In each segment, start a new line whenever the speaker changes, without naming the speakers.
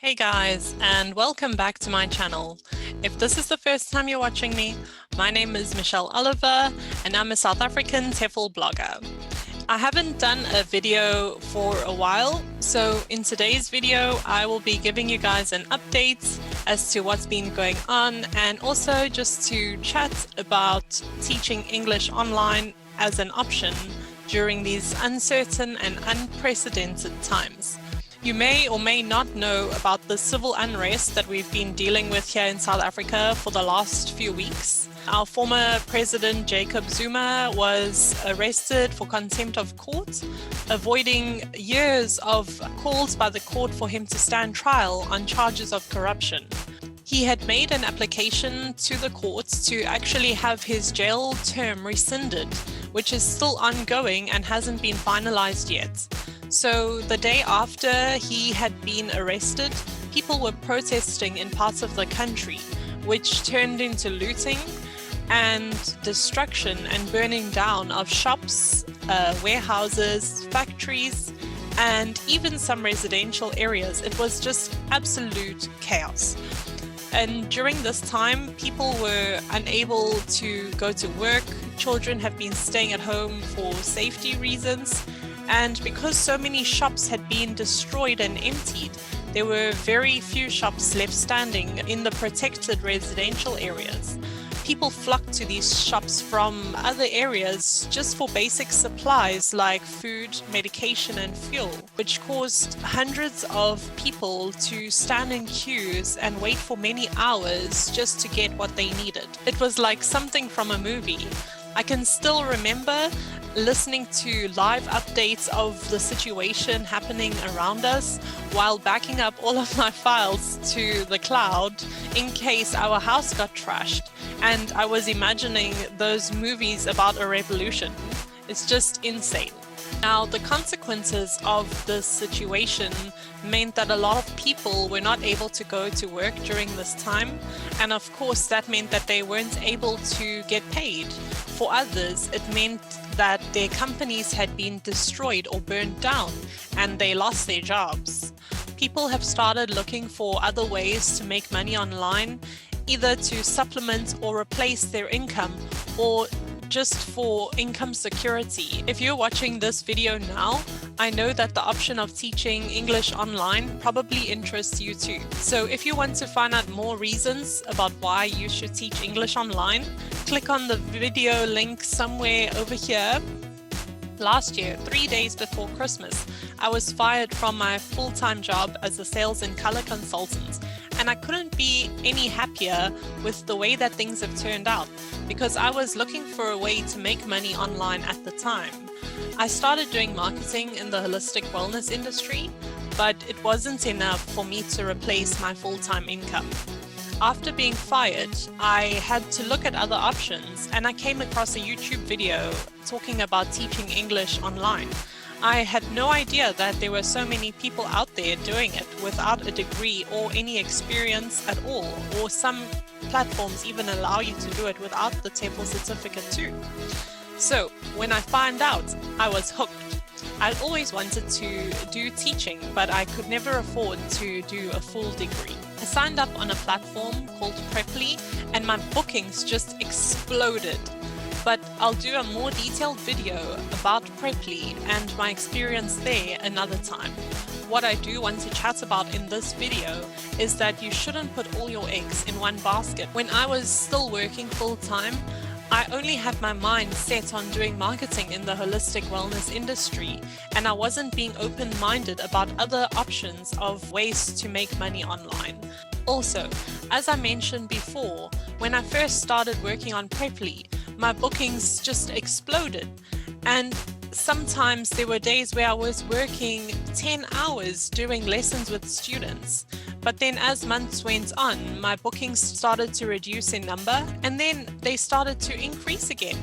Hey guys, and welcome back to my channel. If this is the first time you're watching me, my name is Michelle Oliver and I'm a South African TEFL blogger. I haven't done a video for a while, so in today's video I will be giving you guys an update as to what's been going on and also just to chat about teaching English online as an option during these uncertain and unprecedented times. You may or may not know about the civil unrest that we've been dealing with here in South Africa for the last few weeks. Our former president, Jacob Zuma, was arrested for contempt of court, avoiding years of calls by the court for him to stand trial on charges of corruption. He had made an application to the courts to actually have his jail term rescinded, which is still ongoing and hasn't been finalized yet. So the day after he had been arrested, people were protesting in parts of the country, which turned into looting and destruction and burning down of shops, warehouses, factories, and even some residential areas. It was just absolute chaos. And during this time, people were unable to go to work. Children have been staying at home for safety reasons. And because so many shops had been destroyed and emptied, there were very few shops left standing in the protected residential areas. People flocked to these shops from other areas just for basic supplies like food, medication and fuel, which caused hundreds of people to stand in queues and wait for many hours just to get what they needed. It was like something from a movie. I can still remember listening to live updates of the situation happening around us while backing up all of my files to the cloud in case our house got trashed. And I was imagining those movies about a revolution. It's just insane. Now, the consequences of this situation meant that a lot of people were not able to go to work during this time. And of course, that meant that they weren't able to get paid. For others, it meant that their companies had been destroyed or burned down and they lost their jobs. People have started looking for other ways to make money online, either to supplement or replace their income or just for income security. If you're watching this video now, I know that the option of teaching English online probably interests you too. So if you want to find out more reasons about why you should teach English online, click on the video link somewhere over here. Last year, 3 days before Christmas, I was fired from my full-time job as a sales and color consultant. And I couldn't be any happier with the way that things have turned out because I was looking for a way to make money online at the time. I started doing marketing in the holistic wellness industry, but it wasn't enough for me to replace my full-time income. After being fired, I had to look at other options and I came across a YouTube video talking about teaching English online. I had no idea that there were so many people out there doing it without a degree or any experience at all, or some platforms even allow you to do it without the TEFL certificate too. So when I found out, I was hooked. I always wanted to do teaching, but I could never afford to do a full degree. I signed up on a platform called Preply and my bookings just exploded. But I'll do a more detailed video about Preply and my experience there another time. What I do want to chat about in this video is that you shouldn't put all your eggs in one basket. When I was still working full-time, I only had my mind set on doing marketing in the holistic wellness industry, and I wasn't being open-minded about other options of ways to make money online. Also, as I mentioned before, when I first started working on Preply, my bookings just exploded. And sometimes there were days where I was working 10 hours doing lessons with students. But then as months went on, my bookings started to reduce in number and then they started to increase again.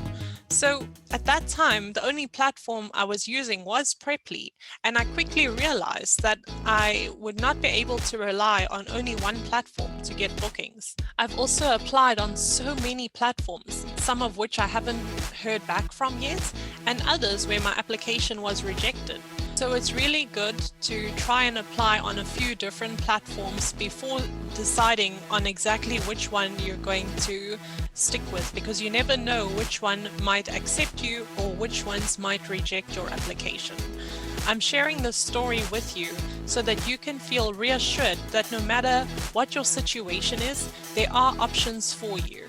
So at that time, the only platform I was using was Preply, and I quickly realized that I would not be able to rely on only one platform to get bookings. I've also applied on so many platforms, some of which I haven't heard back from yet, and others where my application was rejected. So it's really good to try and apply on a few different platforms before deciding on exactly which one you're going to stick with, because you never know which one might accept you or which ones might reject your application. I'm sharing this story with you so that you can feel reassured that no matter what your situation is, there are options for you.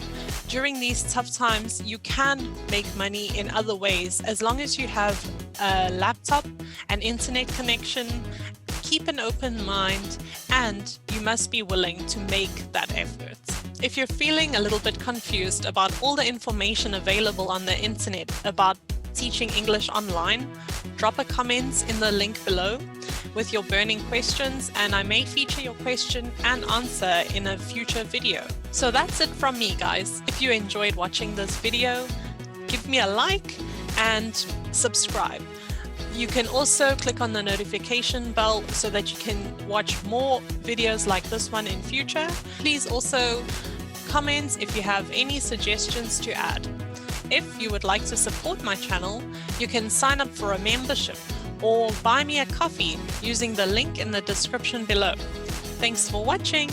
During these tough times, you can make money in other ways as long as you have a laptop, an internet connection, keep an open mind, and you must be willing to make that effort. If you're feeling a little bit confused about all the information available on the internet about teaching English online, drop a comment in the link below with your burning questions, and I may feature your question and answer in a future video. So that's it from me, guys. If you enjoyed watching this video, give me a like and subscribe. You can also click on the notification bell so that you can watch more videos like this one in future. Please also comment if you have any suggestions to add. If you would like to support my channel, you can sign up for a membership or buy me a coffee using the link in the description below. Thanks for watching.